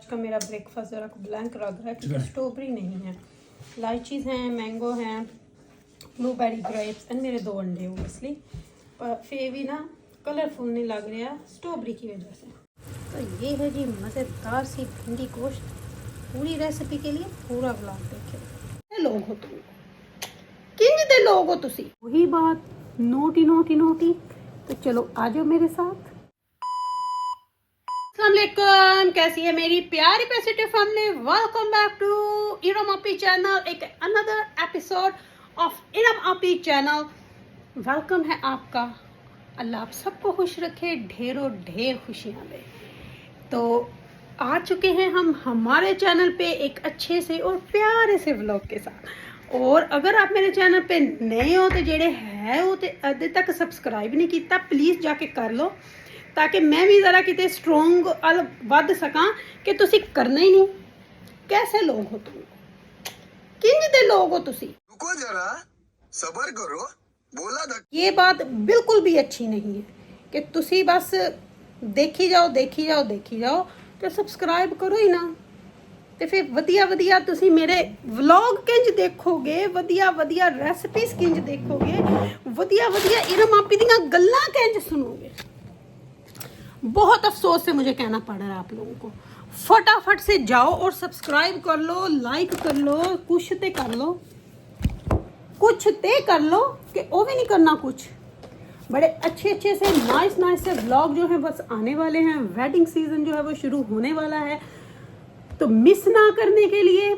का मेरा ब्रेकफास्ट ज़रा ब्लैंक लग रहा है क्योंकि स्ट्रॉबेरी नहीं है, लाइचीज़ हैं, मैंगो हैं, ब्लूबेरी ग्रेप्स एंड मेरे 2 अंडे ओबियसली। पर फिर भी ना कलरफुल नहीं लग रहा स्ट्रॉबेरी की वजह से। तो ये है जी मज़ेदार सी भिंडी गोश्त। पूरी रेसिपी के लिए पूरा व्लॉग देखें। लोग हो तुम, किंज दे लोग हो तुसी, वही बात नोटी नोटी नोटी। तो चलो आ जाओ मेरे साथ। अस्सलामुअलैकुम, कैसी है मेरी प्यारी positive family. Welcome back to Iram आपी चैनल, एक अनदर एपिसोड ऑफ इरम आपी चैनल। वेलकम है आपका। अल्लाह आप सबको खुश रखे, ढेरों ढेर खुशियाँ दे। तो आ चुके हैं हम हमारे चैनल पे एक अच्छे से और प्यारे से व्लॉग के साथ। और अगर आप मेरे चैनल पे नए हो तो जेड़े है वो तो अभी तक सब्सक्राइब नहीं किया, प्लीज़ जाके कर लो ताकि मैं भी ज़रा किते स्ट्रोंग वध सका कि तुसी करना ही नहीं। कैसे लोग हो तुम, किंज दे लोग हो तुसी। रुको जरा, सब्र करो, बोला था। ये बात बिल्कुल भी अच्छी नहीं है कि तुसी बस देखी जाओ देखी जाओ देखी जाओ, तो सब्सक्राइब करो ही ना। तो फिर वधिया वधिया तुसी मेरे व्लॉग किंज देखोगे, वधिया वधिया रेसिपीज किंज देखोगे, वधिया वधिया इरम आपी दी गल्लां किंज सुनोगे। बहुत अफसोस से मुझे कहना पड़ रहा है आप लोगों को, फटाफट से जाओ और सब्सक्राइब कर लो, लाइक कर लो, कुछ ते कर लो, कुछ ते कर लो कि वो भी नहीं करना कुछ। बड़े अच्छे अच्छे से नाइस नाइस से व्लॉग जो है बस आने वाले हैं। वेडिंग सीजन जो है वो शुरू होने वाला है, तो मिस ना करने के लिए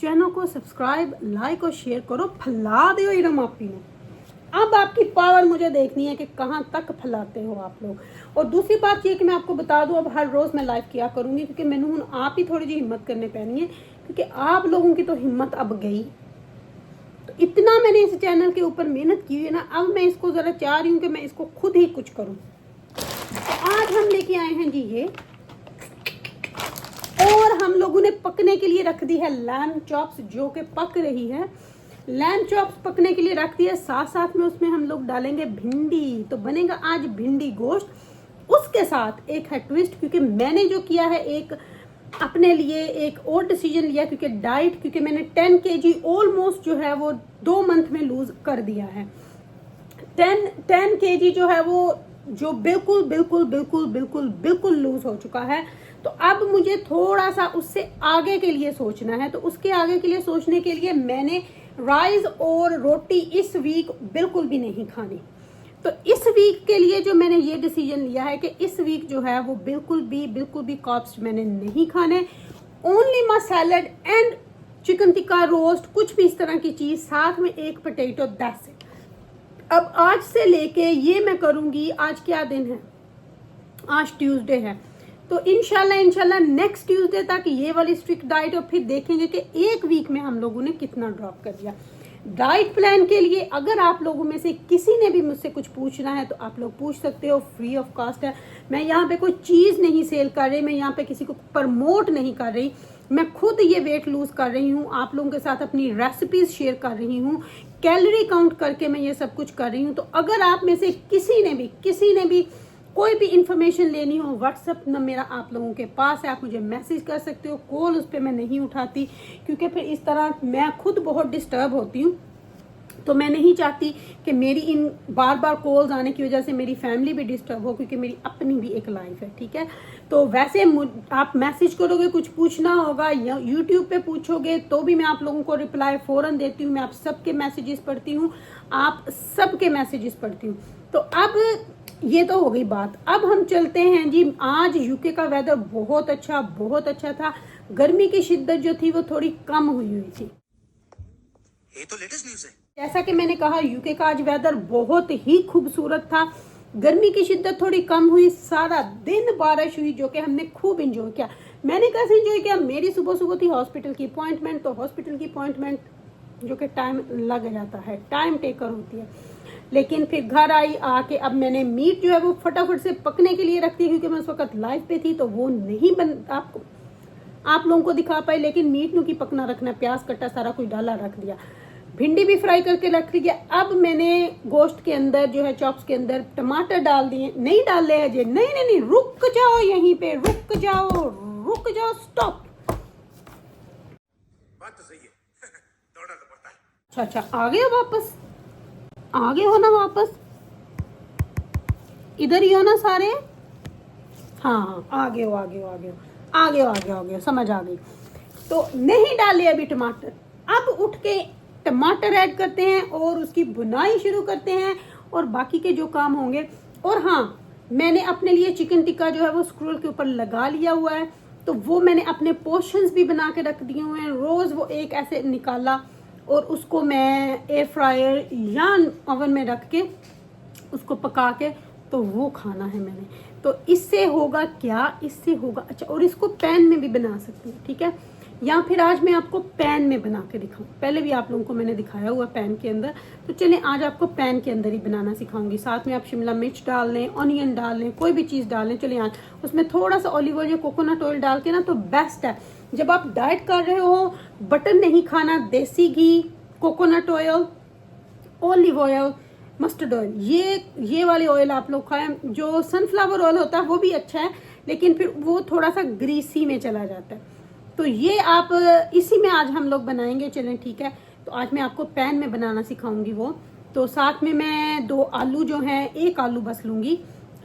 चैनल को सब्सक्राइब, लाइक और शेयर करो। फैला दो इरम आपी में। अब आपकी पावर मुझे देखनी है कि कहाँ तक फैलाते हो आप लोग। और दूसरी बात ये कि मैं आपको बता दूं, अब हर रोज़ मैं लाइव किया करूँगी क्योंकि मैंने हूँ आप ही थोड़ी जी हिम्मत करने पैनी है, क्योंकि आप लोगों की तो हिम्मत अब गई। तो इतना मैंने इस चैनल के ऊपर मेहनत की है ना, अब मैं इसको ज़रा चाह रही हूँ कि मैं इसको खुद ही कुछ करूँ। तो आज हम लेके आए हैं जी ये, और हम लोगों ने पकने के लिए रख दी है लैम चॉप्स, जो कि पक रही है। लैम चॉप्स पकने के लिए रख दिया, साथ साथ में उसमें हम लोग डालेंगे भिंडी। तो बनेगा आज भिंडी गोश्त। उसके साथ एक है ट्विस्ट, क्योंकि मैंने जो किया है एक अपने लिए एक और डिसीजन लिया, क्योंकि डाइट, क्योंकि मैंने 10 kg ऑलमोस्ट जो है वो 2 मंथ में लूज कर दिया है। 10 kg जो है वो जो बिल्कुल बिल्कुल बिल्कुल बिल्कुल बिल्कुल लूज हो चुका है। तो अब मुझे थोड़ा सा उससे आगे के लिए सोचना है। तो उसके आगे के लिए सोचने के लिए मैंने राइस और रोटी इस वीक बिल्कुल भी नहीं खानी। तो इस वीक के लिए जो मैंने ये डिसीजन लिया है कि इस वीक जो है वो बिल्कुल भी कार्ब्स मैंने नहीं खाने। Only my salad and chicken tikka roast, कुछ भी इस तरह की चीज़, साथ में एक पोटैटो, दैट्स इट। अब आज से लेके ये मैं करूँगी। आज क्या दिन है? आज ट्यूसडे है। तो इंशाल्लाह नेक्स्ट ट्यूसडे तक ये वाली स्ट्रिक्ट डाइट, और फिर देखेंगे कि एक वीक में हम लोगों ने कितना ड्रॉप कर दिया। डाइट प्लान के लिए अगर आप लोगों में से किसी ने भी मुझसे कुछ पूछना है तो आप लोग पूछ सकते हो, फ्री ऑफ कॉस्ट है। मैं यहाँ पे कोई चीज़ नहीं सेल कर रही, मैं यहाँ पे किसी को प्रमोट नहीं कर रही। मैं खुद ये वेट लूज कर रही हूँ, आप लोगों के साथ अपनी रेसिपीज शेयर कर रही हूँ, कैलोरी काउंट करके मैं ये सब कुछ कर रही हूँ। तो अगर आप में से किसी ने भी कोई भी इंफॉर्मेशन लेनी हो, व्हाट्सएप न मेरा आप लोगों के पास है, आप मुझे मैसेज कर सकते हो। कॉल उस पर मैं नहीं उठाती क्योंकि फिर इस तरह मैं खुद बहुत डिस्टर्ब होती हूँ। तो मैं नहीं चाहती कि मेरी इन बार बार कॉल्स आने की वजह से मेरी फैमिली भी डिस्टर्ब हो, क्योंकि मेरी अपनी भी एक लाइफ है, ठीक है। तो वैसे आप मैसेज करोगे, कुछ पूछना होगा या यूट्यूब पे पूछोगे तो भी मैं आप लोगों को रिप्लाई फ़ौरन देती हूँ। मैं आप सबके मैसेजेस पढ़ती हूँ, आप सबके मैसेजेस पढ़ती हूँ। तो अब ये तो हो गई बात। अब हम चलते हैं जी। आज यूके का वेदर बहुत अच्छा था। गर्मी की शिद्दत जो थी वो थोड़ी कम हुई थी। ये तो लेटेस्ट न्यूज़ है। जैसा कि मैंने कहा, यूके का आज वेदर बहुत ही खूबसूरत था। गर्मी की शिद्दत थोड़ी कम हुई, सारा दिन बारिश हुई, जो कि हमने खूब इंजॉय किया। मैंने कैसे इंजॉय किया? मेरी सुबह सुबह थी हॉस्पिटल की अपॉइंटमेंट। तो हॉस्पिटल की अपॉइंटमेंट जो कि टाइम लग जाता है, टाइम टेकर होती है। लेकिन फिर घर आई, आके अब मैंने मीट जो है वो फटाफट से पकने के लिए रख दी, क्योंकि मैं उस वक्त लाइव पे थी तो वो नहीं आप लोगों को दिखा पाई। लेकिन मीट की पकना रखना, प्याज कट्टा सारा कुछ डाला रख दिया। भिंडी भी फ्राई करके रख दिया। अब मैंने गोश्त के अंदर जो है, चॉप्स के अंदर टमाटर डाल दिए। नहीं डाले अजय, नहीं, रुक जाओ, यहीं पे रुक जाओ, रुक जाओ, स्टॉप। बात तो सही है। दौड़ना तो पड़ता है। अच्छा, आ गए हो वापस? आ गए हो ना वापस? इधर ही हो ना सारे? हाँ, आ गए हो, समझ आ गई। तो नहीं डाले अभी टमाटर, अब उठ के टमाटर ऐड करते हैं और उसकी भुनाई शुरू करते हैं और बाकी के जो काम होंगे। और हाँ, मैंने अपने लिए चिकन टिक्का जो है वो स्क्रोल के ऊपर लगा लिया हुआ है, तो वो मैंने अपने पोर्शंस भी बना के रख दिए हुए हैं। रोज वो एक ऐसे निकाला और उसको मैं एयर फ्रायर या ओवन में रख के उसको पका के तो वो खाना है मैंने। तो इससे होगा क्या, इससे होगा अच्छा, और इसको पैन में भी बना सकते हैं, ठीक है, या फिर आज मैं आपको पैन में बना के दिखाऊं। पहले भी आप लोगों को मैंने दिखाया हुआ पैन के अंदर, तो चलें आज आपको पैन के अंदर ही बनाना सिखाऊंगी। साथ में आप शिमला मिर्च डाल लें, ऑनियन डाल लें, कोई भी चीज़ डाल लें। चलिए आज उसमें थोड़ा सा ऑलिव ऑयल या कोकोनट ऑयल डाल के ना तो बेस्ट है। जब आप डाइट कर रहे हो, बटर नहीं खाना, देसी घी, coconut oil, olive oil, mustard oil, ये वाले ऑयल आप लोग खाएं। जो सनफ्लावर ऑयल होता है वो भी अच्छा है, लेकिन फिर वो थोड़ा सा ग्रीसी में चला जाता है। तो ये आप इसी में आज हम लोग बनाएंगे। चलें ठीक है, तो आज मैं आपको पैन में बनाना सिखाऊंगी वो। तो साथ में मैं 2 आलू जो हैं, 1 आलू बस लूँगी,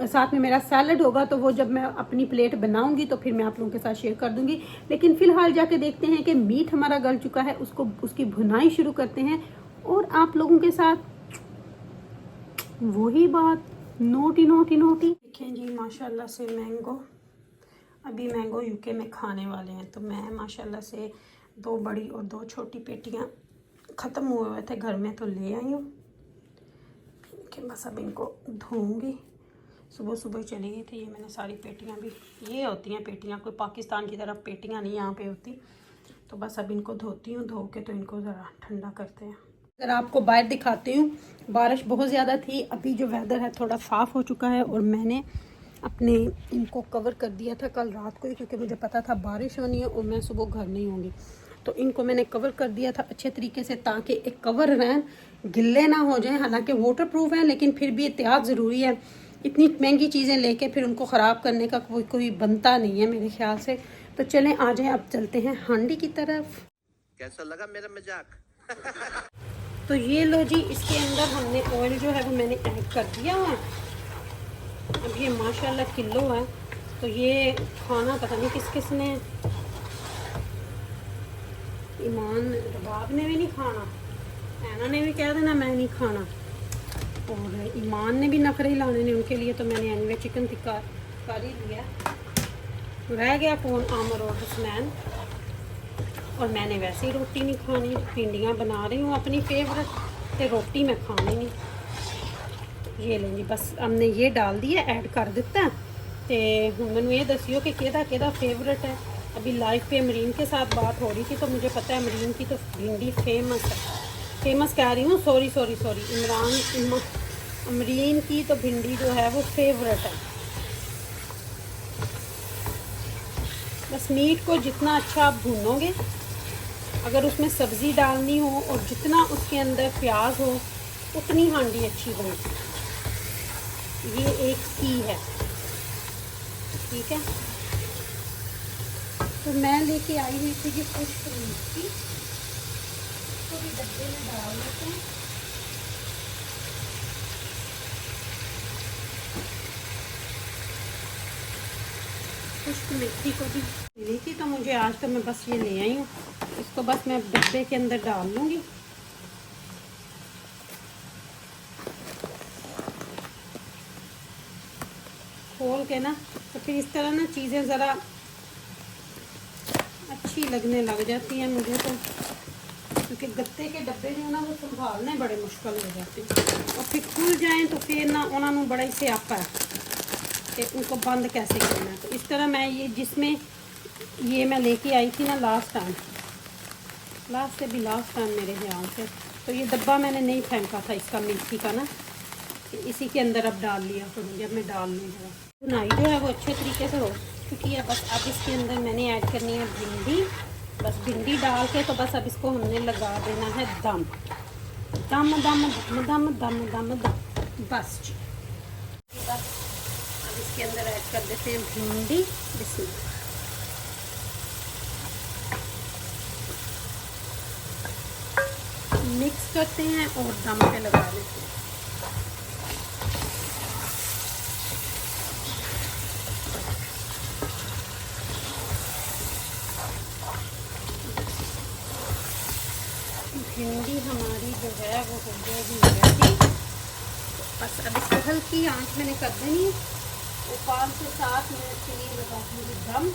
साथ में मेरा सैलड होगा, तो वो जब मैं अपनी प्लेट बनाऊंगी तो फिर मैं आप लोगों के साथ शेयर कर दूंगी। लेकिन फिलहाल जाके देखते हैं कि मीट हमारा गल चुका है, उसकी भुनाई शुरू करते हैं और आप लोगों के साथ वही बात, नोटी। देखें जी, माशाल्लाह से मैंगो, अभी मैंगो यूके में खाने वाले हैं, तो मैं माशाल्लाह से 2 बड़ी और 2 छोटी पेटियां ख़त्म हुए थे घर में, तो ले आई हूँ कि बस अब इनको धोऊंगी। सुबह चली गई थी ये, मैंने सारी पेटियां भी, ये होती हैं पेटियां, कोई पाकिस्तान की तरफ पेटियां नहीं यहाँ पे होती। तो बस अब इनको धोती हूँ, धो के तो इनको ज़रा ठंडा करते हैं। अगर आपको बाहर दिखाती हूँ, बारिश बहुत ज़्यादा थी, अभी जो वेदर है थोड़ा साफ़ हो चुका है और मैंने अपने इनको कवर कर दिया था कल रात को ही, क्योंकि मुझे पता था बारिश होनी है और मैं सुबह घर नहीं होंगी। तो इनको मैंने कवर कर दिया था अच्छे तरीके से, ताकि एक कवर रहें, गिले ना हो जाएं। हालांकि वाटर प्रूफ है, लेकिन फिर भी एहतियात ज़रूरी है। इतनी महंगी चीज़ें लेके फिर उनको ख़राब करने का कोई बनता नहीं है मेरे ख्याल से। तो चलें आ जाएँ, अब चलते हैं हांडी की तरफ। कैसा लगा मेरा मजाक? तो ये लो जी, इसके अंदर हमने ऑयल जो है वो मैंने ऐड कर दिया हुआ है। अब ये माशाल्लाह किलो है, तो ये खाना पता नहीं किस किस ने, ईमान रबाब ने भी नहीं खाना, ऐना ने भी कह देना मैं नहीं खाना, और ईमान ने भी नखरे लाने ने उनके लिए। तो मैंने एनवे चिकन टिक्का कर ही लिया। रह गया कौन, आमर और हुसनैन, और मैंने वैसे ही रोटी नहीं खानी, भिंडियाँ बना रही हूँ अपनी फेवरेट, तो रोटी मैं खानी नहीं। ये लें जी, बस हमने ये डाल दिया, ऐड कर दिता। तो हुण मैनूं ये दसियो कि केदा फेवरेट है। अभी लाइव पे अमरीन के साथ बात हो रही थी, तो मुझे पता है अमरीन की तो भिंडी फेमस है, फेमस कह रही हूँ, सॉरी अमरीन की तो भिंडी जो है वो फेवरेट है। बस मीट को जितना अच्छा आप भूनोगे, अगर उसमें सब्ज़ी डालनी हो और जितना उसके अंदर प्याज हो, उतनी हांडी अच्छी बनती है। ये एक की है, ठीक है। तो मैं लेके आई हुई थी कि खुश्क मिर्ची, इसको भी डब्बे में डाल देते हैं। खुश्क मिर्ची को भी ली थी, तो मुझे आज तो मैं बस ये ले आई हूँ, इसको बस मैं डब्बे के अंदर डाल लूँगी। खोल के ना, तो फिर इस तरह ना चीज़ें ज़रा अच्छी लगने लग जाती हैं मुझे तो, क्योंकि गत्ते के डब्बे जो ना वो संभालने बड़े मुश्किल हो जाते हैं, और फिर खुल जाएं तो फिर ना उन्होंने बड़ा ही स्यापा है कि उनको बंद कैसे करना है। तो इस तरह मैं जिसमें ये मैं लेके आई थी ना लास्ट टाइम मेरे ख्याल से, तो ये डब्बा मैंने नहीं फेंका था इसका मिर्ची का ना, इसी के अंदर अब डाल लिया करूँगी। अब मैं डाल लूँ जरा, भुनाई जो है वो अच्छे तरीके से हो चुकी है। बस अब इसके अंदर मैंने ऐड करनी है भिंडी, बस भिंडी डाल के तो बस अब इसको हमने लगा देना है दम दम दम दम दम दम दम दम, बस जी। बस अब इसके अंदर ऐड कर देते हैं भिंडी, बिस्मिल्लाह। मिक्स करते हैं और दम पे लगा देते हैं। भिंडी हमारी जो है वो हो जाएगी रेडी। बस अब इसको हल्की आंच मैंने कर देनी है और 5 से 7 मिनट के लिए लगा दूँगी दम,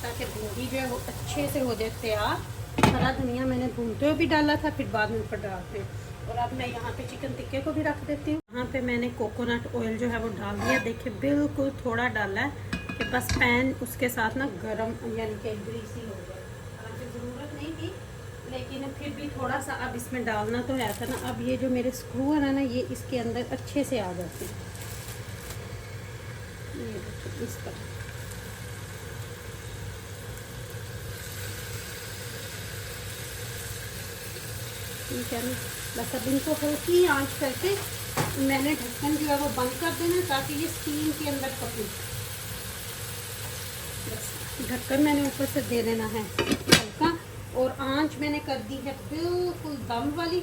ताकि भिंडी जो है वो अच्छे से हो जाए तैयार। हरा धनिया मैंने भूनते हुए भी डाला था, फिर बाद में ऊपर डालते हैं। और अब मैं यहाँ पे चिकन टिक्के को भी रख देती हूँ। यहाँ पे मैंने कोकोनट ऑयल जो है वो डाल दिया। देखिए बिल्कुल थोड़ा डाला है कि बस पैन उसके साथ ना गरम यानी कि ग्रीसी हो जाए। हालांकि ज़रूरत नहीं थी, लेकिन फिर भी थोड़ा सा अब इसमें डालना तो है था ना। अब ये जो मेरे स्क्रू है ना ये इसके अंदर अच्छे से आ जाते हैं। ये देखो इस तरह। ठीक है ना, बस अब इनको हल्की आंच करके मैंने ढक्कन जो है वो बंद कर देना, ताकि ये स्टीम के अंदर पके। बस ढक्कन मैंने ऊपर से दे देना है हल्का, और आंच मैंने कर दी है बिल्कुल दम वाली,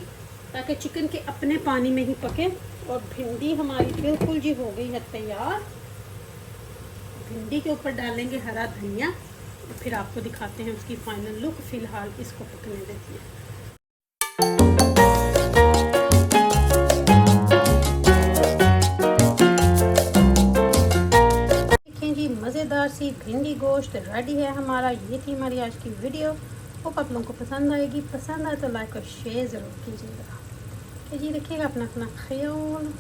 ताकि चिकन के अपने पानी में ही पके। और भिंडी हमारी बिल्कुल जी हो गई है तैयार। भिंडी के ऊपर डालेंगे हरा धनिया, फिर आपको दिखाते हैं उसकी फाइनल लुक। फिलहाल इसको पकने देते हैं। मज़ेदार सी भिंडी गोश्त रेडी है हमारा। ये थी हमारी आज की वीडियो। होप आप लोगों को पसंद आएगी। पसंद आए तो लाइक और शेयर ज़रूर कीजिएगा। जी रखिएगा अपना ख्याल।